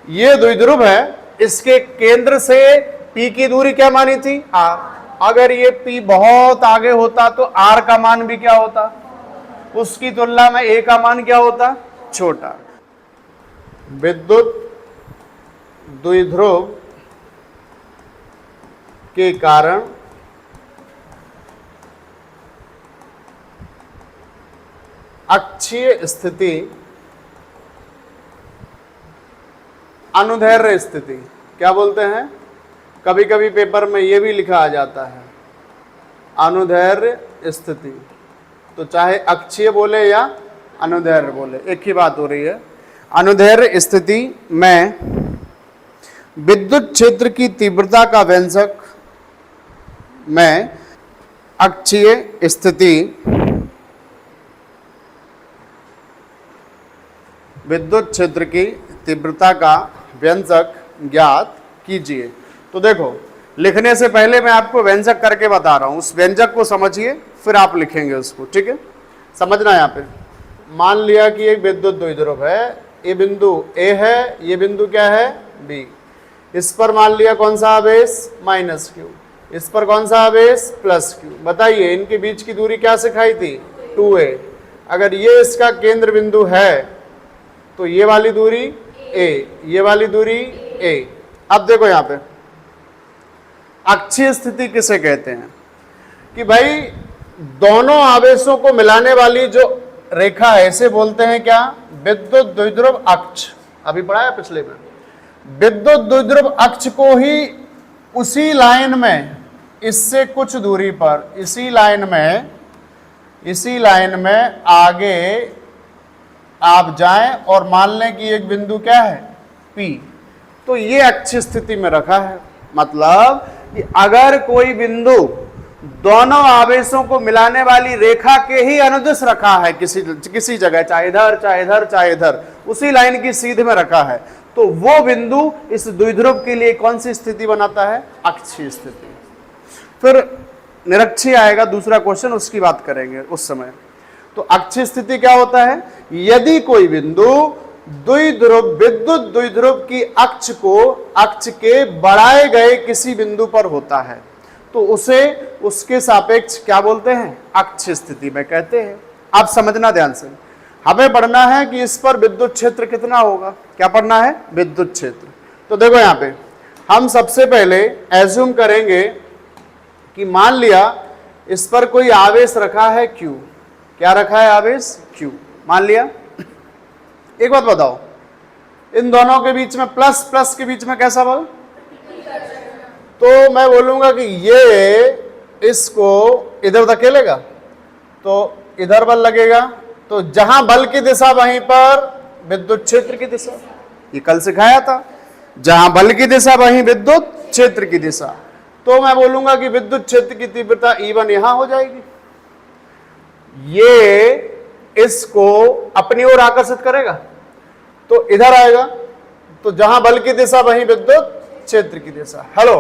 ये द्विध्रुव है, इसके केंद्र से P की दूरी क्या मानी थी? R। अगर ये P बहुत आगे होता तो R का मान भी क्या होता? उसकी तुलना में A का मान क्या होता? छोटा। विद्युत द्विध्रुव के कारण अक्षीय स्थिति अनुदैर्ध्य स्थिति, क्या बोलते हैं? कभी कभी पेपर में यह भी लिखा आ जाता है अनुदैर्ध्य स्थिति, तो चाहे अक्षीय बोले या अनुदैर्ध्य बोले एक ही बात हो रही है। अनुदैर्ध्य स्थिति में विद्युत क्षेत्र की तीव्रता का व्यंजक में अक्षीय स्थिति विद्युत क्षेत्र की तीव्रता का व्यंजक ज्ञात कीजिए। तो देखो, लिखने से पहले मैं आपको व्यंजक करके बता रहा हूं, उस व्यंजक को समझिए फिर आप लिखेंगे उसको, ठीक है? समझना यहाँ पे, मान लिया कि एक विद्युत द्विध्रुव है, ये बिंदु A है, ये बिंदु क्या है? B। इस पर मान लिया कौन सा आवेश? -q। इस पर कौन सा आवेश? +q। बताइए इनके बीच की दूरी क्या सिखाई थी? 2a। अगर ये इसका केंद्र बिंदु है तो ये वाली दूरी a, ये वाली दूरी a। अब देखो यहाँ पे अक्षीय स्थिति किसे कहते हैं? कि भाई दोनों आवेशों को मिलाने वाली जो रेखा है इसे बोलते हैं क्या? विद्युत द्विध्रुव अक्ष। अभी पढ़ा है पिछले में। विद्युत द्विध्रुव अक्ष को ही उसी लाइन में, इससे कुछ दूरी पर, इसी लाइन में आगे आप जाएं और मान लें कि एक बिंदु क्या है? P। तो ये अक्षीय स्थिति में रखा है। मतलब कि अगर कोई बिंदु दोनों आवेशों को मिलाने वाली रेखा के ही अनुदिश रखा है किसी जगह, चाहे इधर चाहे इधर चाहे इधर, उसी लाइन की सीध में रखा है, तो वो बिंदु इस द्विध्रुव के लिए कौन सी स्थिति बनाता है? अक्षीय स्थिति। फिर निरक्षीय आएगा दूसरा क्वेश्चन, उसकी बात करेंगे उस समय। तो अक्षीय स्थिति क्या होता है? यदि कोई बिंदु द्विध्रुव, विद्युत द्विध्रुव की अक्ष को अक्ष के बढ़ाए गए किसी बिंदु पर होता है तो उसे उसके सापेक्ष क्या बोलते हैं? अक्षीय स्थिति में कहते हैं। आप समझना ध्यान से, हमें पढ़ना है कि इस पर विद्युत क्षेत्र कितना होगा। क्या पढ़ना है? विद्युत क्षेत्र। तो देखो यहाँ पे हम सबसे पहले एज्यूम करेंगे कि मान लिया इस पर कोई आवेश रखा है Q। क्या रखा है? आवेश Q मान लिया। एक बात बताओ, इन दोनों के बीच में प्लस प्लस के बीच में कैसा बल? तो मैं बोलूंगा कि ये इसको इधर धकेलेगा तो इधर बल लगेगा, तो जहां बल की दिशा वहीं पर विद्युत क्षेत्र की दिशा। ये कल सिखाया था, जहां बल की दिशा वहीं विद्युत क्षेत्र की दिशा। तो मैं बोलूंगा कि विद्युत क्षेत्र की तीव्रता E1 यहां हो जाएगी। ये इसको अपनी ओर आकर्षित करेगा तो इधर आएगा, तो जहां बल की दिशा वहीं विद्युत क्षेत्र की दिशा। हेलो,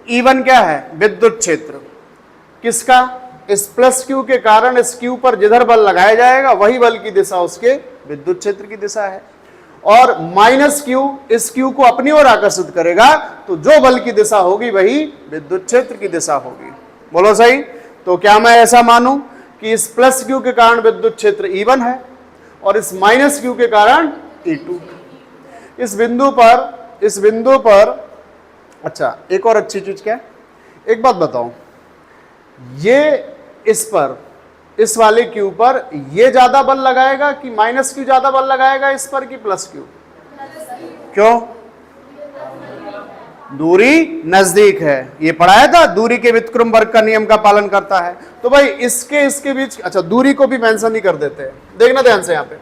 E1 क्या है? विद्युत क्षेत्र। किसका? इस +q के कारण इस q पर जिधर बल लगाया जाएगा वही बल की दिशा उसके विद्युत क्षेत्र की दिशा है, और -q इस q को अपनी ओर आकर्षित करेगा, तो जो बल की दिशा होगी वही विद्युत क्षेत्र की दिशा होगी। बोलो सही। तो क्या मैं ऐसा मानूं कि इस +q के कारण विद्युत क्षेत्र E1 है और इस -q के कारण E2। इस बिंदु पर अच्छा, एक और अच्छी चीज क्या है, एक बात बताओ, ये इस पर, इस वाले Q पर ये ज्यादा बल लगाएगा कि -q ज्यादा बल लगाएगा इस पर कि +q? क्यों? दूरी नजदीक है, ये पढ़ाया था, दूरी के व्युत्क्रम वर्ग का नियम का पालन करता है। तो भाई इसके बीच, अच्छा दूरी को भी मेंशन ही कर देते हैं। देखना ध्यान से, यहाँ पे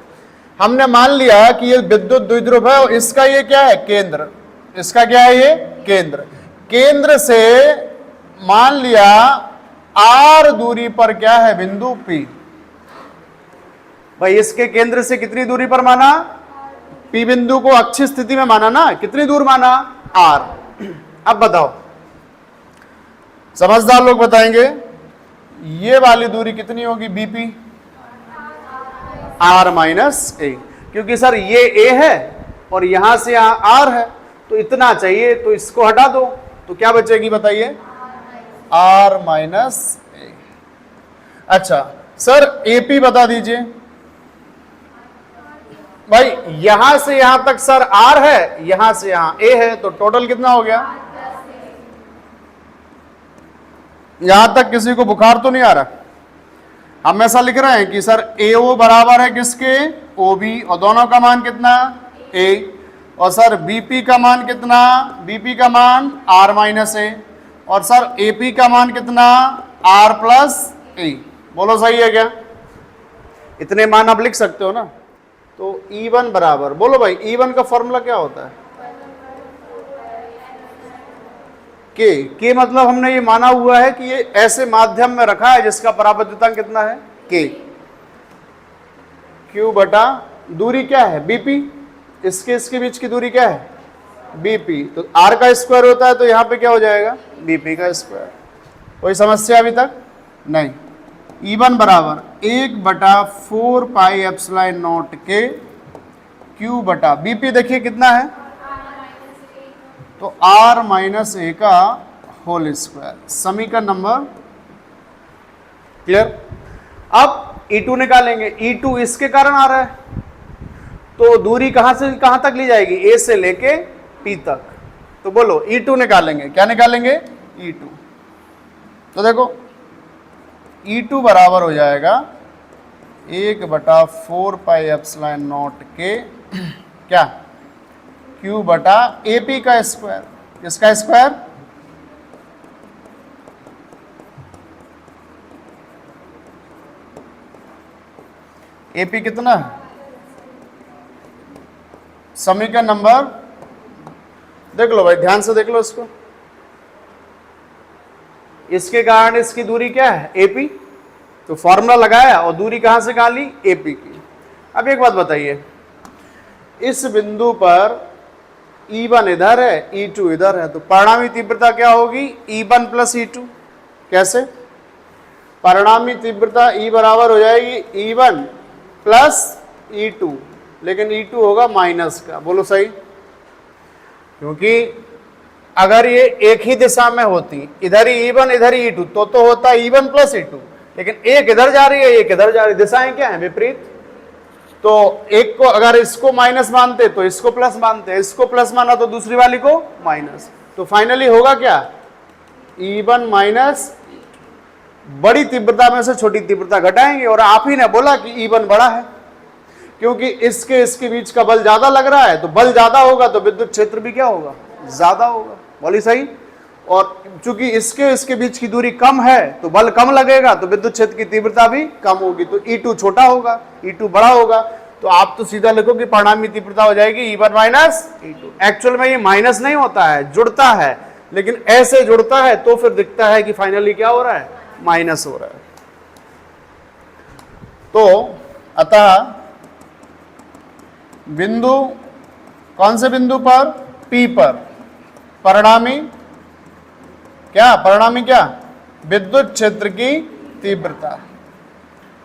हमने मान लिया कि ये विद्युत द्विध्रुव है और इसका ये क्या है? केंद्र। इसका क्या है? ये केंद्र। केंद्र से मान लिया R दूरी पर क्या है? बिंदु P। भाई इसके केंद्र से कितनी दूरी पर माना? P बिंदु को अक्षीय स्थिति में माना ना, कितनी दूर माना? R। अब बताओ, समझदार लोग बताएंगे ये वाली दूरी कितनी होगी? BP R - A। क्योंकि सर ये A है और यहां से यहां आर है, तो इतना चाहिए, तो इसको हटा दो, तो क्या बचेगी बताइए, आर माइनस ए। अच्छा सर एपी बता दीजिए भाई, यहां से यहां तक सर आर है, यहां से यहां ए है, तो टोटल कितना हो गया? यहां तक किसी को बुखार तो नहीं आ रहा? हम ऐसा लिख रहे हैं कि सर ए ओ बराबर है किसके? ओ बी, और दोनों का मान कितना? ए। और सर बीपी का मान कितना? बीपी का मान आर माइनस ए। और सर एपी का मान कितना? आर प्लस ए। बोलो सही है क्या? इतने मान आप लिख सकते हो ना। तो E1 बराबर, बोलो भाई E1 का फॉर्मूला क्या होता है? के मतलब हमने ये माना हुआ है कि ये ऐसे माध्यम में रखा है जिसका परावर्तितांक कितना है? के। क्यू बटा दूरी क्या है? बीपी। इसके बीच की दूरी क्या है? बीपी। तो आर का स्क्वायर होता है, तो यहां पे क्या हो जाएगा? बीपी का स्क्वायर। कोई समस्या अभी तक नहीं? E1 बराबर 1/4 पाई एप्सिलॉन नॉट के क्यू बटा बीपी, देखिए कितना है? तो आर माइनस ए का होल स्क्वायर। समीकरण नंबर क्लियर? अब E2 निकालेंगे। E2 इसके कारण आ रहा है, तो दूरी कहां से कहां तक ली जाएगी? ए से लेके पी तक। तो बोलो E2 निकालेंगे, क्या निकालेंगे? E2। तो देखो E2 बराबर हो जाएगा 1/4 पाई एप्सिलॉन नॉट के क्या? क्यू बटा एपी का स्क्वायर। किसका स्क्वायर? एपी कितना है? समीकरण नंबर देख लो भाई, ध्यान से देख लो इसको। इसके कारण इसकी दूरी क्या है? एपी। तो फॉर्मूला लगाया और दूरी कहां से कहां ली? एपी की। अब एक बात बताइए, इस बिंदु पर E1 इधर है, E2 इधर है, तो परिणामी तीव्रता क्या होगी? E1 plus E2। कैसे? परिणामी तीव्रता E बराबर हो जाएगी E1 प्लस E2, लेकिन E2 होगा माइनस का। बोलो सही? क्योंकि अगर ये एक ही दिशा में होती, इधर ही E1 इधर ही E2, तो होता E1 प्लस E2, लेकिन एक इधर जा रही है, एक इधर जा रही है, दिशाएं क्या है? विपरीत। तो एक को अगर इसको माइनस मानते तो इसको प्लस मानते, इसको प्लस माना तो दूसरी वाली को माइनस। तो फाइनली होगा क्या? E1 माइनस बड़ी तीव्रता में से छोटी तीव्रता घटाएंगे। और आप ही ने बोला कि E1 बड़ा है, क्योंकि इसके बीच का बल ज्यादा लग रहा है, तो बल ज्यादा होगा तो विद्युत क्षेत्र भी क्या होगा? ज्यादा होगा। बोली सही? और चूंकि इसके बीच की दूरी कम है, तो बल कम लगेगा, तो विद्युत क्षेत्र की तीव्रता भी कम होगी, तो E2 छोटा होगा, E2 बड़ा होगा। तो आप तो सीधा लिखो कि परिणामी तीव्रता हो जाएगी E1 माइनस E2। एक्चुअल में ये माइनस नहीं होता है, जुड़ता है, लेकिन ऐसे जुड़ता है तो फिर दिखता है कि फाइनली क्या हो रहा है? माइनस हो रहा है। तो अतः बिंदु, कौन से बिंदु पर? P पर परिणामी क्या? परिणामी क्या? विद्युत क्षेत्र की तीव्रता।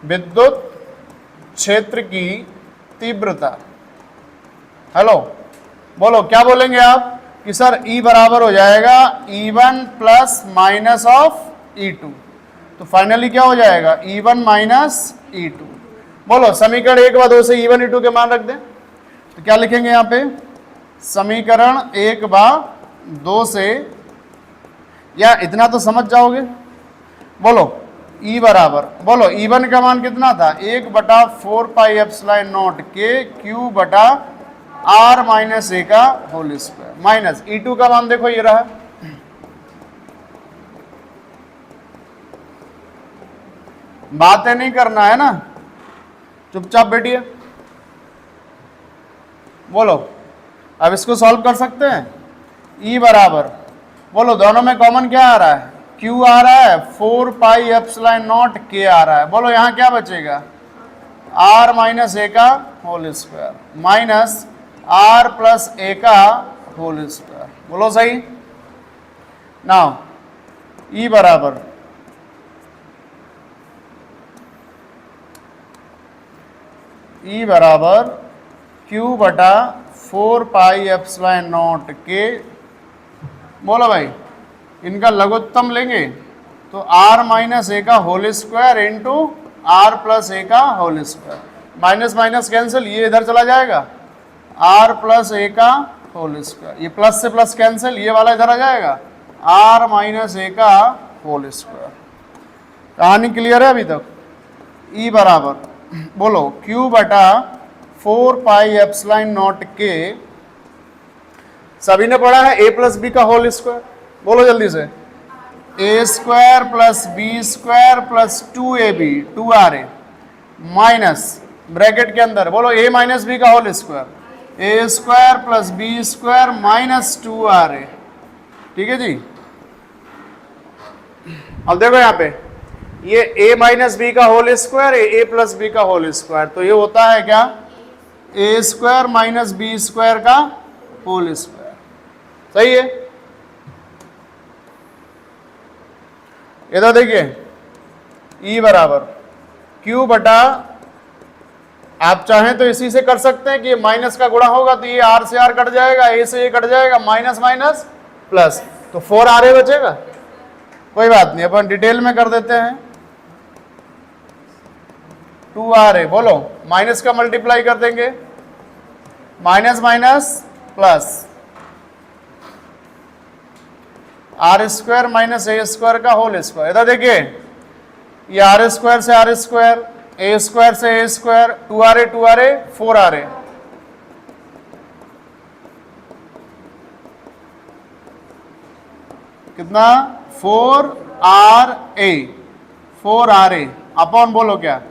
विद्युत क्षेत्र की तीव्रता। हेलो, बोलो क्या बोलेंगे आप? कि सर E बराबर हो जाएगा E1 plus minus of E2। तो फाइनली क्या हो जाएगा? E1 minus E2। बोलो समीकरण 1/2 से E1 E2 के मान रख दें, तो क्या लिखेंगे यहां पे? समीकरण 1/2 से, या इतना तो समझ जाओगे। बोलो E बराबर, बोलो E1 का मान कितना था? 1/4 पाई एप्सिलॉन नॉट के क्यू बटा आर माइनस ए का होल स्क्वायर, माइनस E2 का मान देखो ये रहा। बातें नहीं करना है ना, चुपचाप बैठिए। बोलो अब इसको सॉल्व कर सकते हैं। E बराबर, बोलो दोनों में कॉमन क्या आ रहा है? Q आ रहा है, 4 पाई एप्सिलॉन नॉट K आ रहा है। बोलो यहां क्या बचेगा? R माइनस ए का whole square minus R plus A का होल स्क्वायर। बोलो सही? नाउ E बराबर Q बटा 4 पाई एप्सिलॉन नॉट के, बोलो भाई, इनका लघुत्तम लेंगे तो r माइनस ए का whole square into R plus A का whole square, minus minus cancel, ये इधर चला जाएगा, r प्लस ए का होल स्क्वायर, ये प्लस से प्लस कैंसिल, ये वाला इधर आ जाएगा, r माइनस ए का होल स्क्वायर। कहानी क्लियर है अभी तक? E बराबर, बोलो, Q बटा 4 पाई एप्सिलॉन नॉट के, सभी ने पढ़ा है, a प्लस बी का होल स्क्वायर, बोलो जल्दी से, A square plus B square plus 2ab 2ra minus bracket के अंदर, बोलो a माइनस बी का whole square, A square plus B square minus 2ra। ठीक है जी। अब देखो यहाँ पे, ये a माइनस बी का होल स्क्वायर, ए प्लस बी का होल स्क्वायर, तो ये होता है क्या, ए स्क्वायर माइनस बी स्क्वायर का होल स्क्वायर। सही है। इधर देखिए, E बराबर Q बटा, आप चाहें तो इसी से कर सकते हैं कि ये माइनस का गुणा होगा तो ये R से R कट जाएगा, A से A कट जाएगा, माइनस माइनस प्लस, तो 4RA बचेगा। कोई बात नहीं, अपन डिटेल में कर देते हैं। 2RA, बोलो, माइनस का मल्टीप्लाई कर देंगे, minus minus plus, R square minus A square का होल स्क्वायर। इधर देखिए, ये आर स्क्वायर से आर स्क्वायर, ए स्क्वायर से ए स्क्वायर, 2RA 4RA, कितना, 4RA अपॉन, बोलो क्या,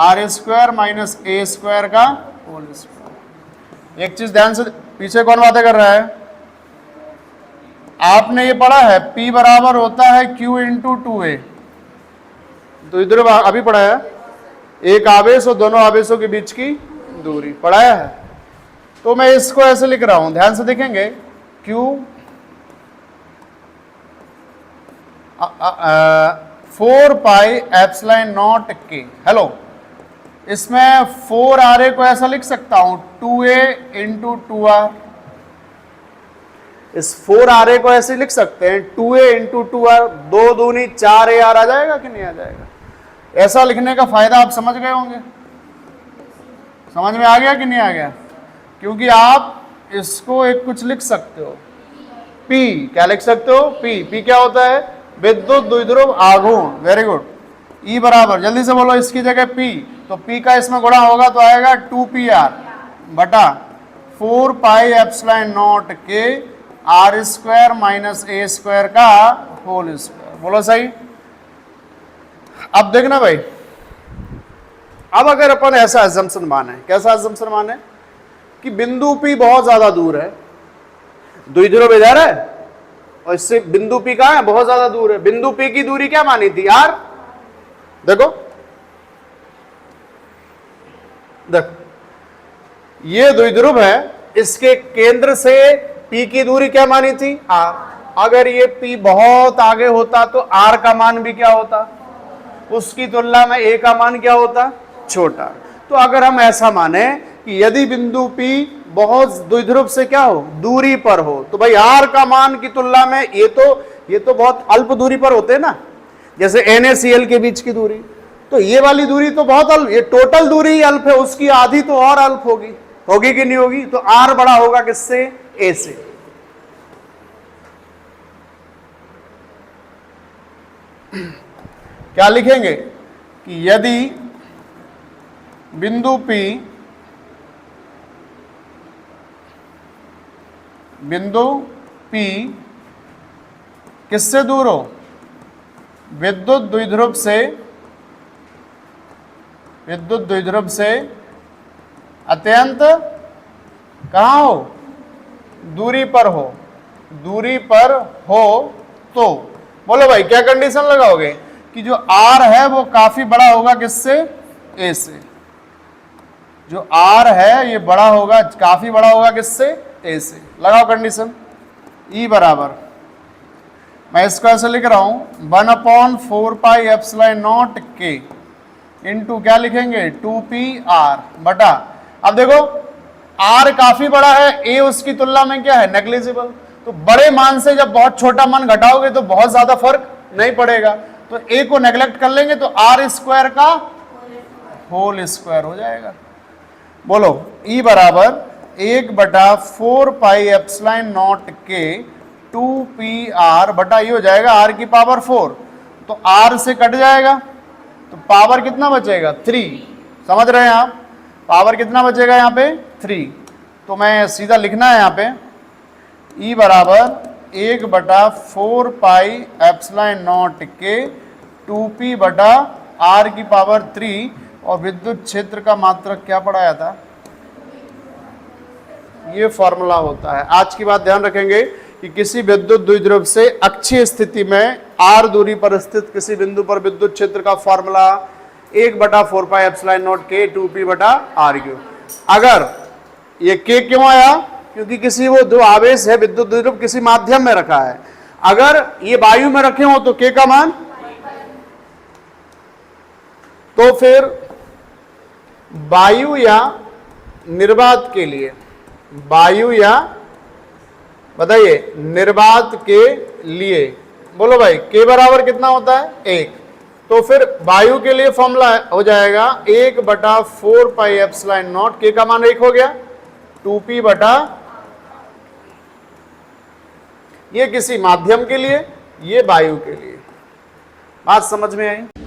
R square minus A square का होल स्क्वायर। एक चीज ध्यान से, पीछे कौन बातें कर रहा है, आपने ये पढ़ा है P बराबर होता है Q इंटू 2A, तो इधर अभी पढ़ाया, एक आवेश और दोनों आवेशों के बीच की दूरी पढ़ाया है। तो मैं इसको ऐसे लिख रहा हूं, ध्यान से देखेंगे, Q 4 पाई एप्सिलॉन नॉट के, हेलो, इसमें 4RA को ऐसा लिख सकता हूं 2A इंटू 2R, इस 4RA को ऐसे लिख सकते हैं 2A इंटू 2R, 2 दूनी 4AR आ जाएगा कि नहीं आ जाएगा। ऐसा लिखने का फायदा आप समझ गए होंगे, समझ में आ गया कि नहीं आ गया, क्योंकि आप इसको एक कुछ लिख सकते हो, P, क्या लिख सकते हो, P क्या होता है, विद्युत द्विध्रुव आघूर्ण। Very good. E बराबर, जल्दी से बोलो, इसकी जगह P, तो P का इसमें गुणा होगा तो आएगा 2PR बटा 4 पाई एप्सिलॉन नॉट के R square minus A square का होल स्क्वायर। बोलो सही। अब देखना भाई, अब अगर अपन ऐसा अजम्पशन माने, कैसा अजम्पशन माने कि बिंदु P बहुत ज्यादा दूर है, द्विध्रुव इधर है और इससे बिंदु P कहां है, बहुत ज्यादा दूर है। बिंदु P की दूरी क्या मानी थी, R। देखो ये द्विध्रुव है, इसके केंद्र से P की दूरी क्या मानी थी, R। अगर ये P बहुत आगे होता तो R का मान भी क्या होता, उसकी तुलना में A का मान क्या होता, छोटा। तो अगर हम ऐसा माने कि यदि बिंदु P बहुत द्विध्रुव से क्या हो, दूरी पर हो, तो भाई R का मान की तुलना में ये तो बहुत अल्प दूरी पर होते हैं ना, जैसे NaCl के बीच की दूरी, तो ये वाली दूरी तो बहुत अल्प, ये टोटल दूरी ही अल्प है, उसकी आधी तो और अल्प होगी कि नहीं होगी। तो R बड़ा होगा किससे, A से। क्या लिखेंगे कि यदि बिंदु P किससे दूर हो, विद्युत द्विध्रुव से अत्यंत कहां हो, दूरी पर हो तो बोलो भाई क्या कंडीशन लगाओगे कि जो R है वो काफी बड़ा होगा किससे, A से। जो R है ये बड़ा होगा, काफी बड़ा होगा किससे, A से। लगाओ कंडीशन। E बराबर, मैं इसको ऐसे लिख रहा हूं 1/4 पाई एप्सिलॉन नॉट K इंटू क्या लिखेंगे 2PR बटा, अब देखो आर काफी बड़ा है, ए उसकी तुलना में क्या है, नेग्लिजिबल। तो बड़े मान से जब बहुत छोटा मान घटाओगे तो बहुत ज्यादा फर्क नहीं पड़ेगा, तो ए को नेग्लेक्ट कर लेंगे तो आर स्क्वायर का होल स्क्वायर हो जाएगा। बोलो ई बराबर 1/4 पाई एप्सिलॉन नॉट के 2pr बटा ये हो जाएगा आर की पावर 4, तो आर से कट जाएगा तो पावर कितना बचेगा 3। समझ रहे हैं आप, पावर कितना बचेगा यहाँ पे 3। तो मैं सीधा लिखना है यहाँ पे ई बराबर 1/4 पाई एप्सिलॉन नॉट के 2p बटा आर की पावर 3, और विद्युत क्षेत्र का मात्रक क्या पढ़ाया था, ये फॉर्मूला होता है। आज की बात ध्यान रखेंगे कि किसी विद्युत द्विध्रुव से अक्षीय स्थिति में r दूरी पर स्थित किसी बिंदु पर विद्युत क्षेत्र का फॉर्मूला 1/4 पाई एप्सिलॉन नॉट के 2p बटा आर क्यूब। अगर ये k क्यों आया, क्योंकि किसी वो दो आवेश है विद्युत द्विध्रुव किसी माध्यम में रखा है, अगर ये वायु में रखे हो तो k का मान, तो फिर वायु या निर्वात के लिए, वायु या बताइए निर्वात के लिए, बोलो भाई k बराबर कितना होता है 1, तो फिर वायु के लिए फॉर्मूला हो जाएगा 1/4 पाई एप्सिलॉन नॉट, k का मान 1 हो गया 2p बटा, ये किसी माध्यम के लिए, ये वायु के लिए। बात समझ में आई।